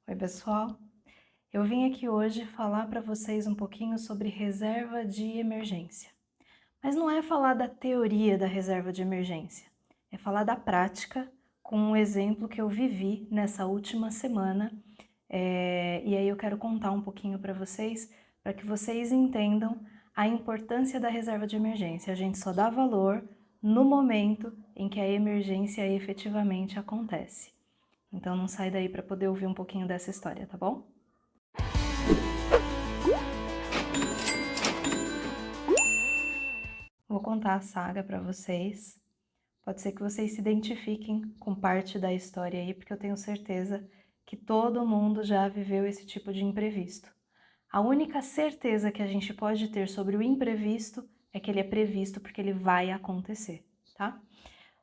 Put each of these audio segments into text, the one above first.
Oi, pessoal. Eu vim aqui hoje falar para vocês um pouquinho sobre reserva de emergência. Mas não é falar da teoria da reserva de emergência, é falar da prática com um exemplo que eu vivi nessa última semana. E aí eu quero contar um pouquinho para que vocês entendam a importância da reserva de emergência. A gente só dá valor no momento em que a emergência efetivamente acontece. Então não sai daí para poder ouvir um pouquinho dessa história, tá bom? Vou contar a saga para vocês. Pode ser que vocês se identifiquem com parte da história aí, porque eu tenho certeza que todo mundo já viveu esse tipo de imprevisto. A única certeza que a gente pode ter sobre o imprevisto é que ele é previsto porque ele vai acontecer, tá?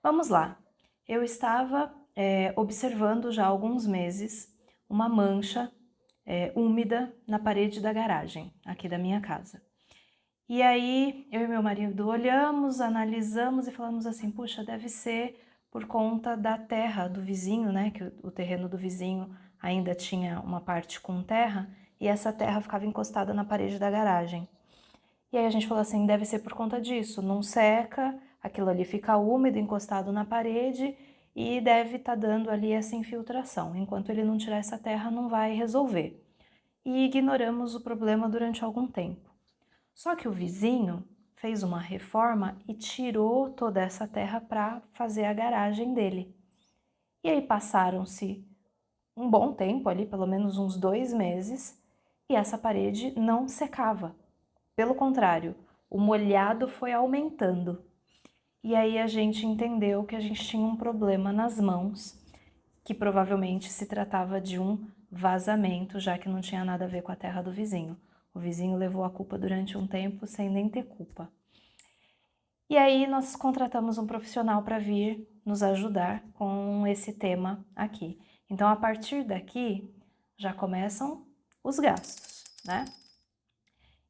Vamos lá. Eu estava observando já há alguns meses uma mancha úmida na parede da garagem aqui da minha casa. E aí, eu e meu marido olhamos, analisamos e falamos assim, puxa, deve ser por conta da terra do vizinho, né? Que o terreno do vizinho ainda tinha uma parte com terra e essa terra ficava encostada na parede da garagem. E aí a gente falou assim, deve ser por conta disso, não seca, aquilo ali fica úmido, encostado na parede e deve estar dando ali essa infiltração. Enquanto ele não tirar essa terra, não vai resolver. E ignoramos o problema durante algum tempo. Só que o vizinho fez uma reforma e tirou toda essa terra para fazer a garagem dele. E aí passaram-se um bom tempo ali, pelo menos uns 2 meses, e essa parede não secava. Pelo contrário, o molhado foi aumentando. E aí a gente entendeu que a gente tinha um problema nas mãos, que provavelmente se tratava de um vazamento, já que não tinha nada a ver com a terra do vizinho. O vizinho levou a culpa durante um tempo sem nem ter culpa. E aí nós contratamos um profissional para vir nos ajudar com esse tema aqui. Então, a partir daqui, já começam os gastos, né?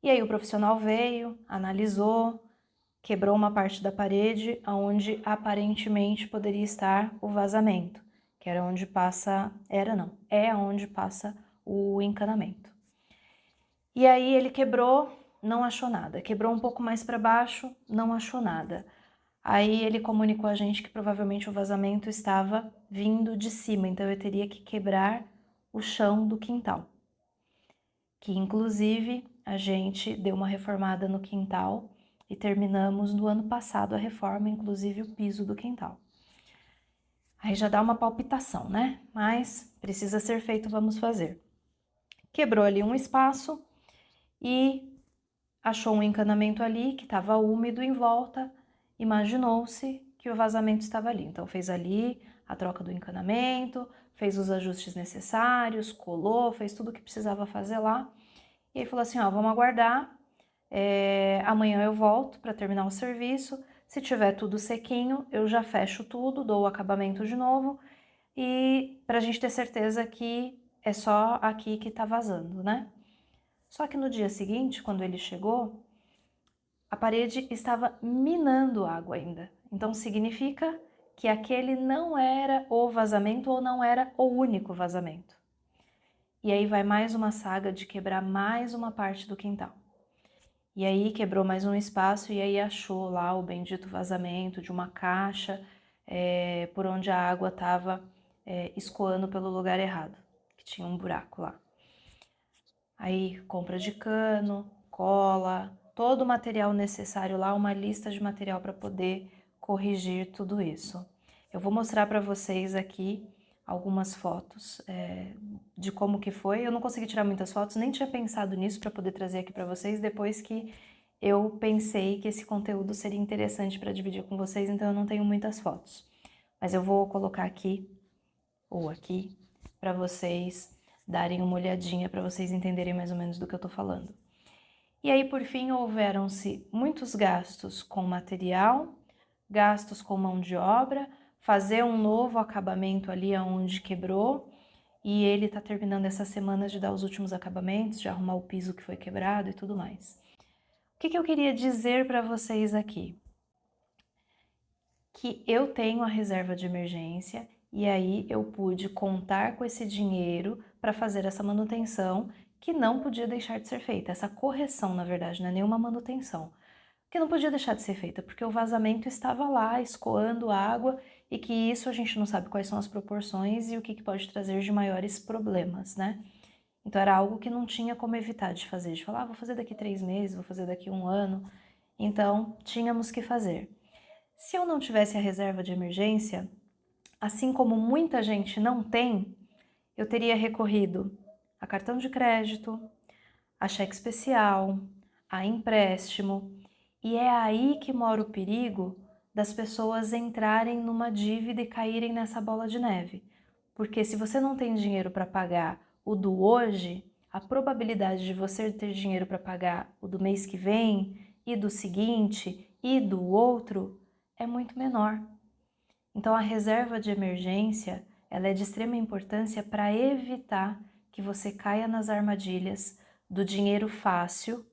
E aí o profissional veio, analisou, quebrou uma parte da parede onde aparentemente poderia estar o vazamento, que era onde passa, é onde passa o encanamento. E aí ele quebrou, não achou nada. Quebrou um pouco mais para baixo, não achou nada. Aí ele comunicou a gente que provavelmente o vazamento estava vindo de cima, então eu teria que quebrar o chão do quintal. Que inclusive a gente deu uma reformada no quintal e terminamos no ano passado a reforma, inclusive o piso do quintal. Aí já dá uma palpitação, né? Mas precisa ser feito, vamos fazer. Quebrou ali um espaço e achou um encanamento ali que estava úmido em volta, imaginou-se que o vazamento estava ali. Então fez ali a troca do encanamento, fez os ajustes necessários, colou, fez tudo o que precisava fazer lá. E aí falou assim, ó, vamos aguardar, amanhã eu volto para terminar o serviço, se tiver tudo sequinho, eu já fecho tudo, dou o acabamento de novo, e para a gente ter certeza que é só aqui que tá vazando, né? Só que no dia seguinte, quando ele chegou, a parede estava minando água ainda. Então significa que aquele não era o vazamento ou não era o único vazamento. E aí vai mais uma saga de quebrar mais uma parte do quintal. E aí quebrou mais um espaço e aí achou lá o bendito vazamento de uma caixa por onde a água estava escoando pelo lugar errado, que tinha um buraco lá. Aí compra de cano, cola, todo o material necessário lá, uma lista de material para poder corrigir tudo isso. Eu vou mostrar para vocês aqui algumas fotos de como que foi. Eu não consegui tirar muitas fotos, nem tinha pensado nisso para poder trazer aqui para vocês, depois que eu pensei que esse conteúdo seria interessante para dividir com vocês, então eu não tenho muitas fotos. Mas eu vou colocar aqui, ou aqui, para vocês darem uma olhadinha, para vocês entenderem mais ou menos do que eu tô falando. E aí, por fim, houveram-se muitos gastos com material, gastos com mão de obra, fazer um novo acabamento ali onde quebrou, e ele tá terminando essa semana de dar os últimos acabamentos, de arrumar o piso que foi quebrado e tudo mais. O que eu queria dizer para vocês aqui? Que eu tenho a reserva de emergência e aí eu pude contar com esse dinheiro para fazer essa manutenção que não podia deixar de ser feita, essa correção, na verdade, não é nenhuma manutenção, que não podia deixar de ser feita, porque o vazamento estava lá, escoando água, e que isso a gente não sabe quais são as proporções e o que pode trazer de maiores problemas, né? Então era algo que não tinha como evitar de fazer, de falar, vou fazer daqui 3 meses, vou fazer daqui 1 ano, então tínhamos que fazer. Se eu não tivesse a reserva de emergência, assim como muita gente não tem, eu teria recorrido a cartão de crédito, a cheque especial, a empréstimo, e é aí que mora o perigo das pessoas entrarem numa dívida e caírem nessa bola de neve. Porque se você não tem dinheiro para pagar o do hoje, a probabilidade de você ter dinheiro para pagar o do mês que vem, e do seguinte, e do outro, é muito menor. Então a reserva de emergência, ela é de extrema importância para evitar que você caia nas armadilhas do dinheiro fácil,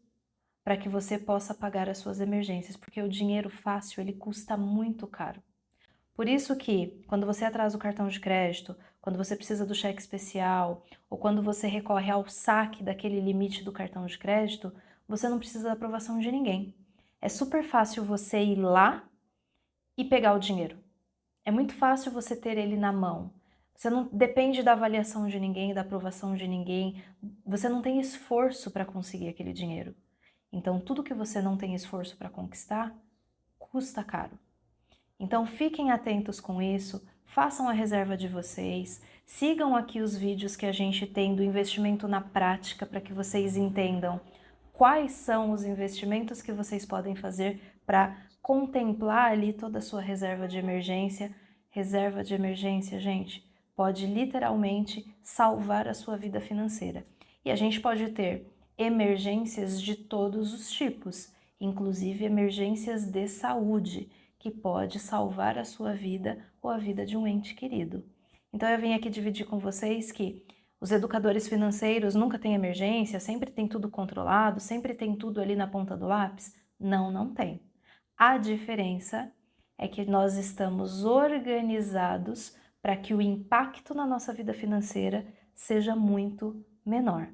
para que você possa pagar as suas emergências, porque o dinheiro fácil ele custa muito caro. Por isso que, quando você atrasa o cartão de crédito, quando você precisa do cheque especial, ou quando você recorre ao saque daquele limite do cartão de crédito, você não precisa da aprovação de ninguém. É super fácil você ir lá e pegar o dinheiro. É muito fácil você ter ele na mão. Você não depende da avaliação de ninguém, da aprovação de ninguém. Você não tem esforço para conseguir aquele dinheiro. Então, tudo que você não tem esforço para conquistar, custa caro. Então, fiquem atentos com isso, façam a reserva de vocês, sigam aqui os vídeos que a gente tem do investimento na prática para que vocês entendam quais são os investimentos que vocês podem fazer para contemplar ali toda a sua reserva de emergência. Reserva de emergência, gente, pode literalmente salvar a sua vida financeira. E a gente pode ter emergências de todos os tipos, inclusive emergências de saúde, que pode salvar a sua vida ou a vida de um ente querido. Então eu vim aqui dividir com vocês que os educadores financeiros nunca têm emergência, sempre tem tudo controlado, sempre tem tudo ali na ponta do lápis. Não, não tem. A diferença é que nós estamos organizados para que o impacto na nossa vida financeira seja muito menor.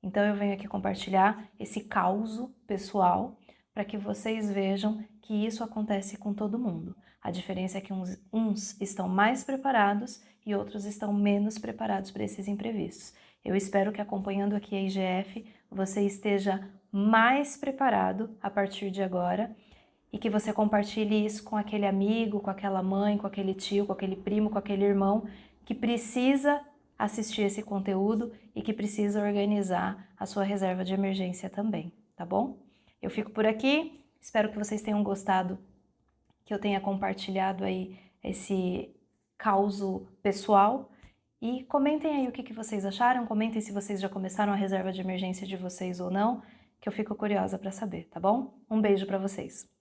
Então eu venho aqui compartilhar esse causo pessoal para que vocês vejam que isso acontece com todo mundo. A diferença é que uns estão mais preparados e outros estão menos preparados para esses imprevistos. Eu espero que acompanhando aqui a IGF você esteja mais preparado a partir de agora e que você compartilhe isso com aquele amigo, com aquela mãe, com aquele tio, com aquele primo, com aquele irmão que precisa assistir esse conteúdo e que precisa organizar a sua reserva de emergência também, tá bom? Eu fico por aqui, espero que vocês tenham gostado, que eu tenha compartilhado aí esse causo pessoal e comentem aí o que vocês acharam, comentem se vocês já começaram a reserva de emergência de vocês ou não, que eu fico curiosa para saber, tá bom? Um beijo para vocês!